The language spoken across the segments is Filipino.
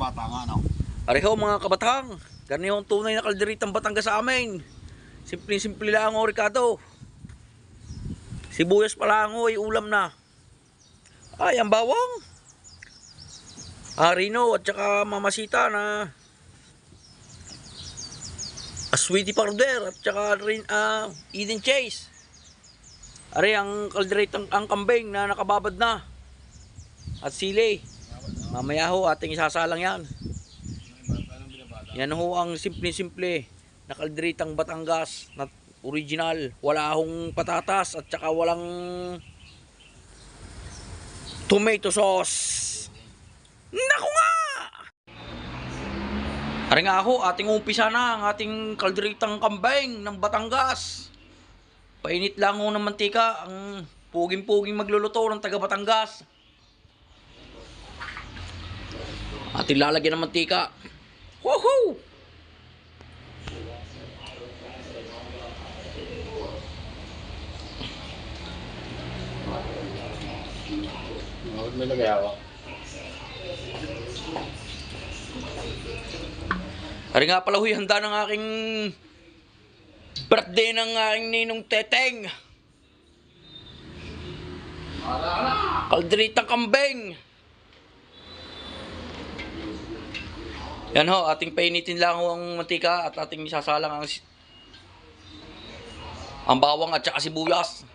bata nga, no? Areho mga kabatang, ganyan yung tunay na kalderitang Batangas sa amin. Simple-simple lang o Ricardo. Sibuyas pa lang o, ulam na. Ay, ang bawang. Rino at saka mamasita na sweetie powder at saka rin Eden Chase. Are ang kalderitang ang kambing na nakababad na. At sili. Mamaya ho ating isasalang yan. Yan ho ang simple-simple na kalderitang Batangas na original. Wala hong patatas at saka walang tomato sauce. Naku nga! Ari nga ako, ating umpisa na ang ating kalderitang kambing ng Batangas. Painit lang ho ng mantika ang puging-puging magluluto ng taga Batangas. Ating lalagyan ng mantika. Woohoo! Huwag may lagay ako. Ari nga pala huy, handa ng aking birthday ng aking ninong Teteng. Kalderitang kambing. Yan ho, ating painitin lang ho ang mantika at ating isasalang ang bawang at saka sibuyas.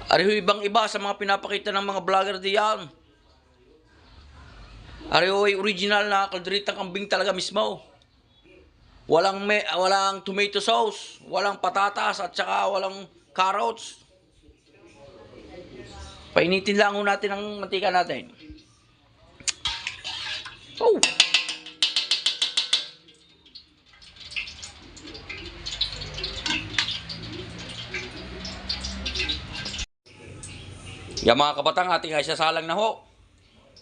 Ari ho, ibang iba sa mga pinapakita ng mga vlogger diyan. Ari ho, original na kalderitang kambing talaga mismo. Walang tomato sauce, walang patatas at saka walang carrots. Painitin lang ho natin ang mantika natin. Oh! Yan mga kabatang, ating ay sasalang na ho.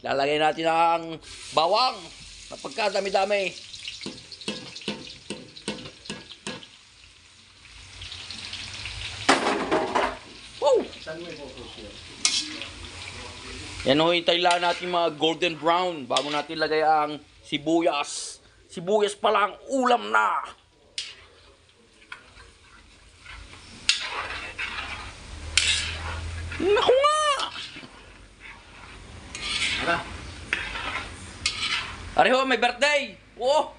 Lalagay natin ang bawang na pagkadami-dami. Oh! Yan ho, hintay lang natin mga golden brown bago natin lagay ang sibuyas. Sibuyas pa lang, ulam na. Naku nga! Ano? Areho, may birthday! Oh!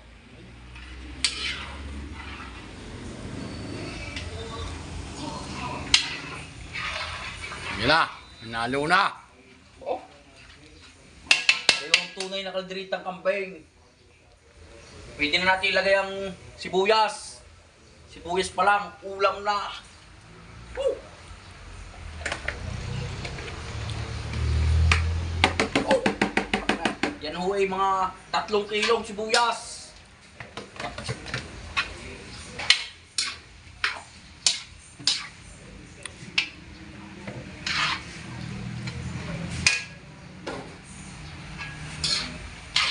Yan na, nanalo na. Oh! Areho ang tunay na kalderitang kambing. Pwede na natin ilagay ang sibuyas. Sibuyas pa lang, ulam na. Oh! Oh! Yan ho ay mga 3 kilong sibuyas.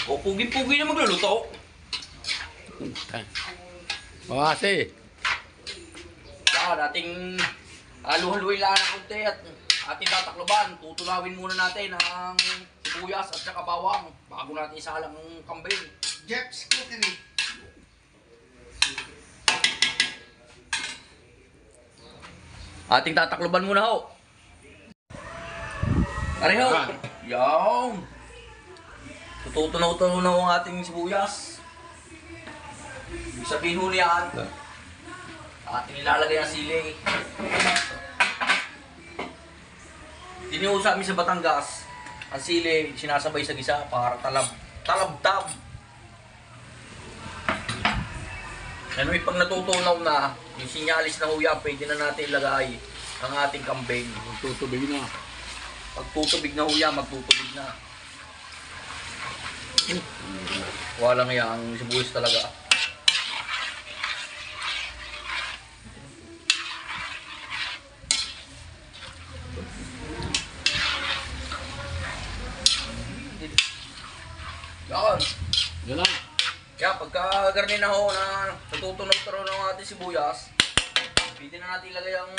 O, pugi-pugi na magluluto. Mawasi. Saka dating halu-haluin lang ng konti at ating tatakloban. Tutulawin muna natin ang sibuyas at saka bawang bago natin isalang ang kambing. Jeff's Cookery. Ating tatakloban muna ho. Pareho. Yan. Tutunaw-tunaw na ang ating sibuyas. Ibig sabihin ho niyan, ating ilalagay ang sili. Diniho sa amin sa Batangas, ang sili sinasabay sa gisa para talabtab. Ano yung pag natutunaw na, yung sinyalis na huya, pwede na natin ilagay ang ating kambing. Magtutubig na. Pag tutubig na huya, magtutubig na. Walang yan, ang sibuyas talaga. Yan. Yan na. Kaya pagka garni na ho na natutunog-tunog ng ating sibuyas, pwede na natin ilagay ang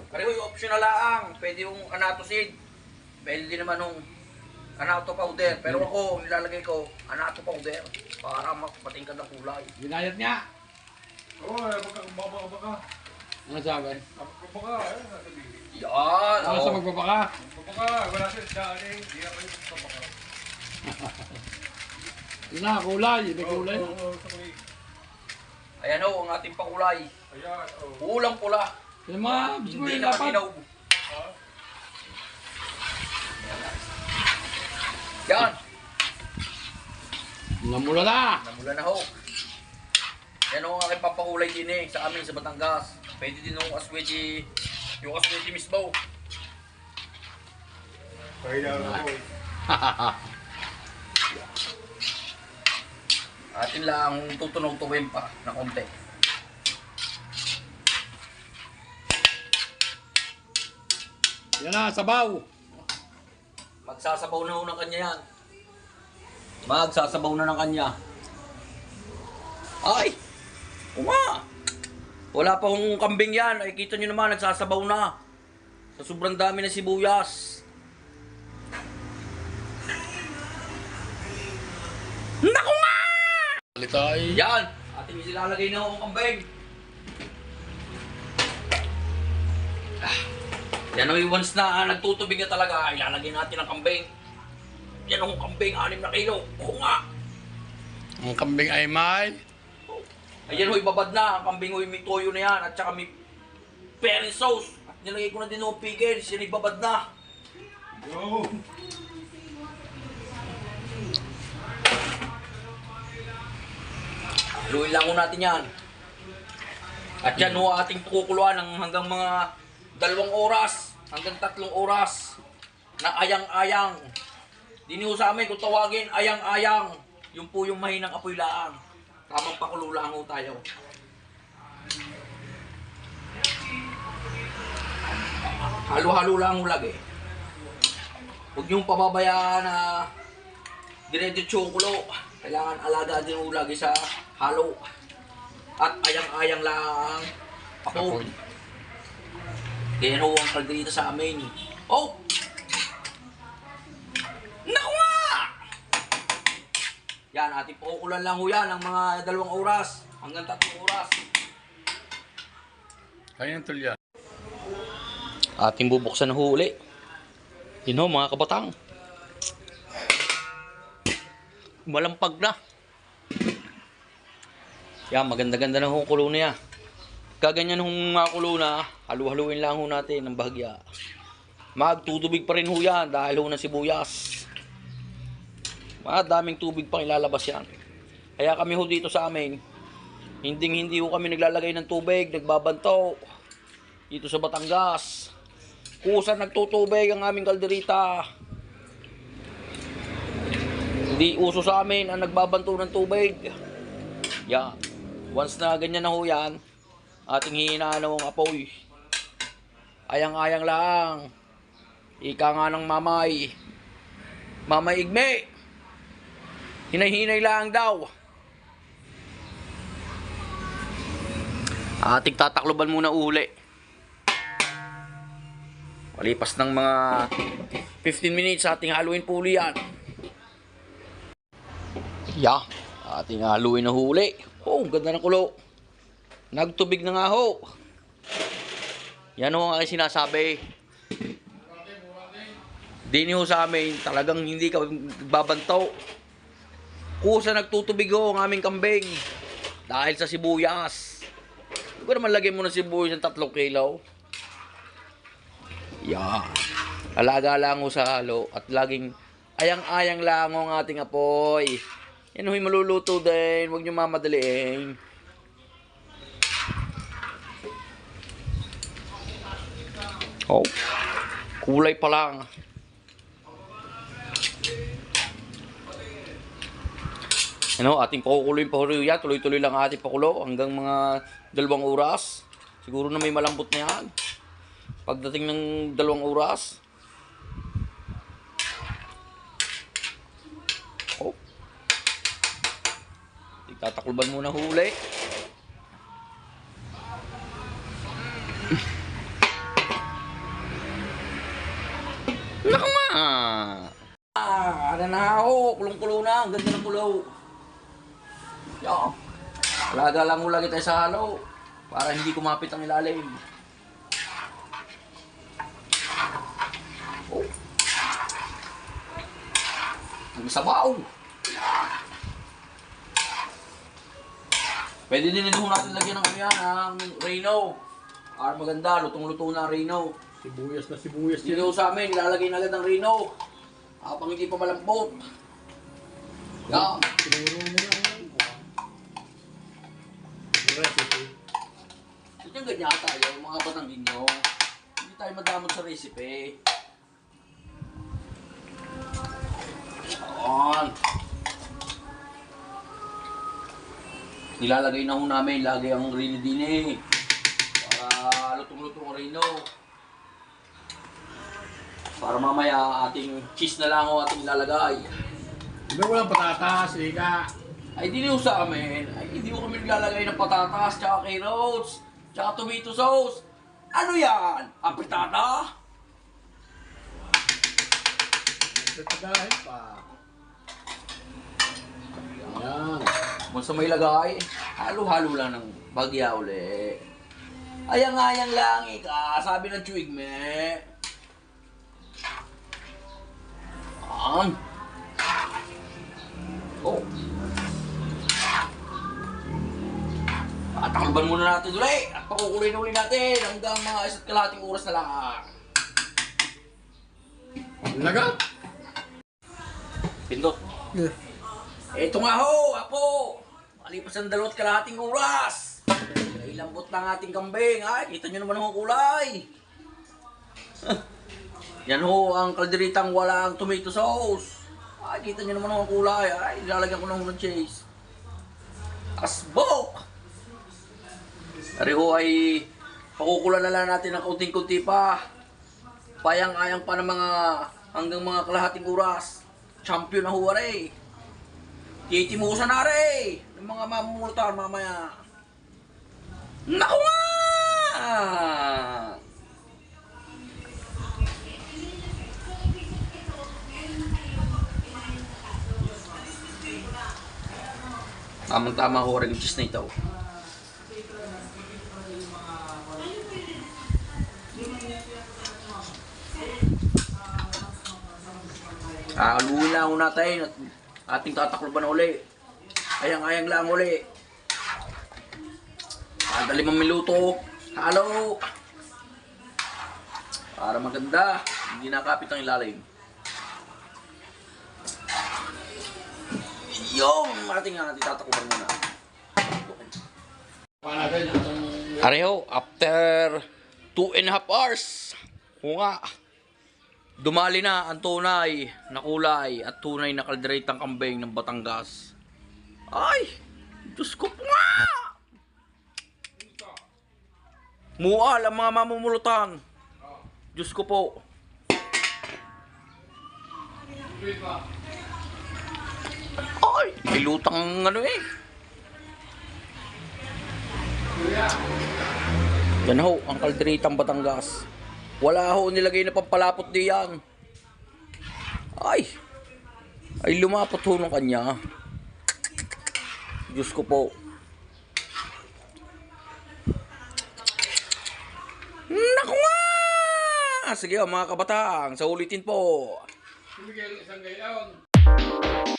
pareho yung optional lang. Pwede yung anato seed. Pwede din naman yung anato powder. Pero ako, nilalagay ko, anato powder. Para mapatingkad ang kulay. Ginayat niya. Oo, baka. Ano sabi? Baka, Yan! Ano sa Oh. magbabaka? baka, wala siya daan eh. Hindi ako yung baka. Yun na, kulay. May kulay na. Oo, sa kulay. Ayan ho, ang ating pakulay. Ayan, oo. Pulang pula. Yung mga Hindi biskuit na dapat. matinaw. Ha? Yan! Namula na. Namula na ho. Yan ho ang aking papakulay din eh, sa amin sa Batangas. Pwede din ho asweti, yung asweti mismo. Kaya ako eh. Atin lang tutunog-tuwin pa na konti. Yan na, sabaw. Magsasabaw na ho ng kanya yan. Magsasabaw na ng kanya. Ay! Uma! Wala pa hong kambing yan. Ay, kita nyo naman, nagsasabaw na. Sa sobrang dami ng sibuyas. Naku nga! Litay. Yan! Ating isilalagay na ho ang kambing. Yan o, once na nagtutubig na talaga, ilalagay natin ang kambing. Yan ang kambing, 6 na kilo. Oo nga! Ang kambing ay may. Ayan ho, ibabad na. Ang kambing ho, may toyo na yan. At saka may peri sauce. At nilagay ko na din ho pickles. Yan ibabad na. Yo! Haluin lang ho natin yan. At yan ho ating kukuluan ng hanggang mga 2 oras. Hanggang 3 oras. Na ayang-ayang. Dini ho sa amin kung tawagin, ayang-ayang. Yung po yung mahinang apoy laang. Tamang pakulo lang ho tayo. Halo-halo lang ho lagi. Huwag niyong pababayaan na diretso kulo. Kailangan alaga din ho lagi sa halo. At ayang-ayang lang ako. Ganyan ho ang kalderita sa amin. Oh! Naku nga! Yan, ating paukulan lang ho yan ng mga 2 oras hanggang 3 oras. Kanyang tulya. Ating bubuksan na huli. Yun ho, mga kabatang. Malampag na. Yan, maganda-ganda na ho kulo na yan. Kaganyan hong mga kulo na, halu-haluin lang ho natin ng bahagya. Magtutubig pa rin ho yan dahil ho ng sibuyas. Daming tubig pang ilalabas yan. Kaya kami ho dito sa amin, hindi ho kami naglalagay ng tubig, nagbabanto. Dito sa Batangas. Kusa nagtutubig ang aming kalderita. Hindi uso sa amin ang nagbabanto ng tubig. Yan. Once na ganyan na ho yan, ating hihinaan ang apoy. Ayang-ayang lang. Ika nga ng mamay. Mamay igme. Hinay-hinay lang daw. Ating tatakloban muna uli. Palipas ng mga 15 minutes ating haluin po uli yan. Yeah, ating haluin na huli. Oh, ganda ng kulo. Nagtubig na nga ho. Yan ho ang aking sinasabi. Dini ho sa amin, talagang hindi ka babantaw. Kusa nagtutubig ho ang aming kambing. Dahil sa sibuyas. Hindi ko naman lagyan mo ng sibuyas ng 3 kilo. Yan. Alaga lang ho sa halo. At laging ayang-ayang lang ho ang ating apoy. Yan ho'y maluluto din. Huwag nyo mamadaliin. Oh. Kulay pa lang. Ano, ating pakukuloyin pa rin yan. Tuloy-tuloy lang ating pakulo hanggang mga 2 oras. Siguro na may malambot na yan. Pagdating ng 2 oras. Oh. Tatakluban muna huli. Naku nga! Ayan na ho, kulong-kulo na. Ang ganda ng kulo. Yan. Alaga lang mo lagi tayo sa halo. Para hindi kumapit ang ilalim. Oh. Ang sabaw. Pwede din ito natin lagyan ng ano yan, ng Reno. Para maganda, lutong-luto na ang Reno. Sibuyas na sibuyas yan. Dito sa amin, nilalagay na agad ng Reno. Habang hindi pa malambot. Yan. Sinuro mo na yan. Recipe. Ito yung ganyan tayo, mga Batanggenyo. Hindi tayo madamot sa recipe. Yan. Nilalagay na ho namin, lagay ang Reno din eh. Para lutong-lutong ang Reno. Para mamaya ating cheese na lang o ating ilalagay. Hindi walang patatas, Ika. Ay di sa amin, ay hindi ko kami naglalagay ng patatas, tsaka carrots, tsaka tomato sauce. Ano yan? Apritada? Tatagahin pa. Yan. Kung sa may lagay, halo-halo lang ng bagya uli. Ayang-ayang lang ika, sabi ng Chuigme. Oh. Takalban muna natin ulit at pakukuloy na uli natin hanggang mga 1.5 oras na lang. Lagat. Pindot. Ito nga ho, apo. Malipas ang 2.5 oras. Ay lambot ng ating kambing. Ay, kita nyo naman ang kulay. Yan ho ang kalderitang walang tomato sauce. Ay, kita nyo naman ang kulay. Ay, ilalagyan ko na ho ng cheese. Asbok! Ari ho ay pakukulan na lang natin ng kaunting-kunti pa. Payang-ayang pa ng mga hanggang mga 1.5 oras. Champion na ho ari. Titimusan na ari. Ng mga mamumulutan mamaya. Naku nga! Tamang-tama ho rin yung cheese na ito. Aluin lang ho natin at ating tatakloban na uli. Ayang-ayang lang uli. Kada 5 minuto, halo. Para maganda, hindi nakapit ang ilalim. Yung ating tatakloban muna. Areho, after 2.5 hours, nga, dumali na ang tunay na kulay at tunay na kalderitang kambing ng Batangas. Ay! Diyos ko po nga! Mual ang mga mamumulutan. Diyos ko po. Ay! May lutang ano eh. Yan ho, ang kalderitang Batangas. Wala ho nilagay na pampalapot diyan. Ay lumapot ho ng kanya. Diyos ko po. Naku nga! Sige mga kabataan, sa ulitin po. Si Miguel, isang gayon.